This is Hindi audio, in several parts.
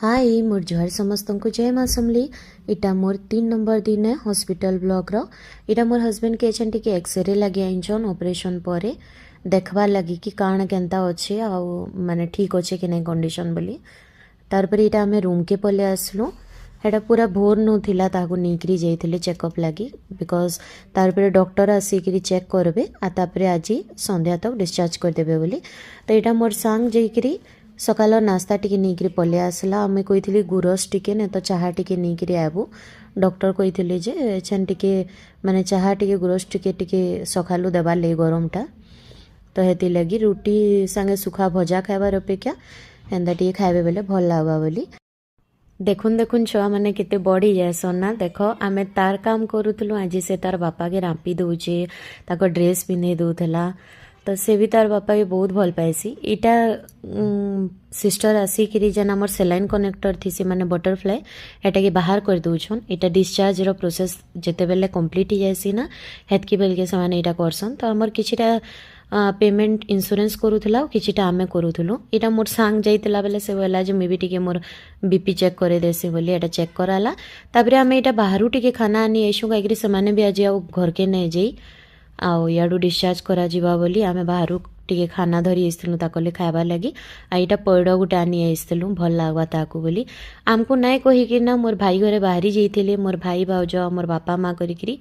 हाय मोर जुहार समस्त को जय माँ समली। इटा मोर 3 नंबर दिन है हॉस्पिटल ब्लॉक रो। इटा मोर हस्बैंड के एछन टिके एक्सरे लगे आइछन ऑपरेशन परे देखबार लगी कि काण केनता अच्छे आ माने ठीक अच्छे कि नहीं कंडीशन बोली। तार पर इटा हमें रूम के पले आसलु। हेटा पूरा भोर नु थिला ताको निकरी जाइथिले चेकअप लगी बिकॉज तार पर डॉक्टर आसिक चेक करबे आ तापर आज संध्या तक डिस्चार्ज कर देबे बोली। तो इटा मोर सांग जाइकरी सकाल नास्ता टिके नहीं पलि आसला। आम कही गुरस टिके ने तो चाहा टिके नहीं आबू। डॉक्टर कही जे एछन टिके माने चाहा टिके गुरस टिके टिके सकालू देवार लगे गरमटा। तो हेती लगी रुटी संगे सुखा भजा खाइबार अपेक्षा एंदा टिके खाइबे बेले भल लागबा बोली। देखुन देखुन छुआ मैंने केते बढ़ी जाएसन ना। देख आमे तार काम करूथलु आज से तार बापा के रांपी दउचे ताको ड्रेस पिंधे दउथला। तो से भी तार बापा के बहुत भल पाइसी। इटा सिस्टर आसिक जेन आमर सेलाइन कनेक्टर थी से माने बटरफ्लाई एटा के बाहर कर दउछन। इटा डिस्चार्ज रो प्रोसेस जेते बेले कंप्लीट ही जायसी ना हेतकी बेल के से इटा करसन। तो आमर किछिटा पेमेंट इंश्योरेंस करूथला किछिटा आमे करूथलु। इटा मोर सांग जाइतला बेले से बोला जे मे भी टिके मोर बीपी चेक करे देसी बोली एटा चेक कराला। तापरे आमे इटा बाहरु टिके खाना आनी आइसु काइकरी से भी आज आ घर के नहीं जाई आउ याडू डिस्चार्ज करा जिबा बोली आमे बाहरु टिके खाना धरी आइसलु ताकले खाइबा लगी। आ इटा पैड गुटे आनी आइसलु भल लागबा ताकू बोली। आमको नाय कही कि ना मोर भाई घरे बाहरी जाइथिले मोर भाई भाउज मोर बापा माँ करिकरी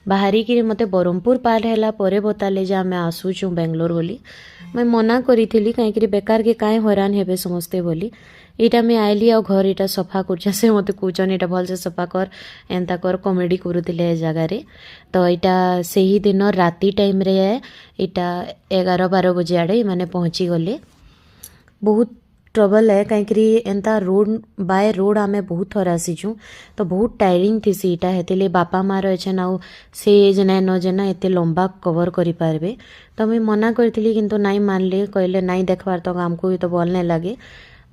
बाहरी कि मते बरहमपुर पार हैला परे बताले जे आमे आसुचु बेंगलोर बोली। मैं मना करी कहीं बेकार के काहे हैरान हेबे समस्ते बोली। इटा मैं आइली आ घर इटा सफा कर से मत कौन इटा भल से सफा कर एंता कर कमेडी करूले जगार। तो इटा से ही दिन राति टाइम रे इटा 11-12 बजे आड़े मैंने पहुँची गले। बहुत ट्रबल है कहीं एंता रोड बाय रोड आमे बहुत थर आसीचु तो बहुत टायरिंग थी सीटा हेतिले बापा मार अच्छे ना से एज नाइ न जेना एते लंबा कवर करि पारबे। तो मुई मना करथिली किंतु नाइ मानले कहले नाइ देखबार तो आमको भी तो भल नाइ लागे।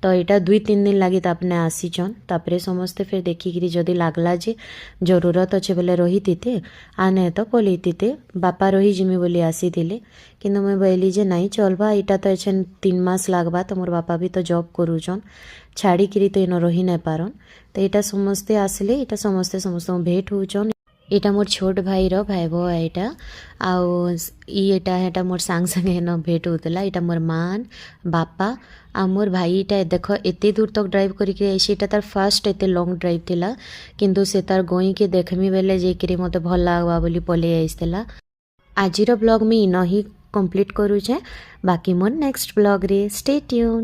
तो यहाँ 2-3 दिन लगी तापने आसीचन। तापरे समस्ते फिर देखिकी जदि लागला जे जरूरत अच्छे बोले रही थीते आने तो पलि थीते बापा रही जिमी बोली आसी थिले। किंतु मैं बोली जे नाई चलबा इटा तो एछन 3 मास लागबा तो मोर बापा भी तो जॉब करूचन छाड़ी किरी तो इन रही नहीं पारन। तो यहाँ समस्ते आसले इटा समस्ते समस्त भेट होचन। इटा मोर छोट भाई रो भाई भो इटा आउ इटा हेटा मोर सांग संगे न भेट होतला। इटा मोर मान बापा आ मोर भाई इटा देख एते दूर तक ड्राइव करके आइसी। इटा तार फर्स्ट एते लॉन्ग ड्राइव थिला किंतु से तार गोई के देखमी बेले जेकरी मते भल लागबा बोली पले आइसला। आजिर ब्लॉग में इन ही कंप्लीट करूचे बाकी मोर नेक्स्ट ब्लॉग रे स्टे ट्यून।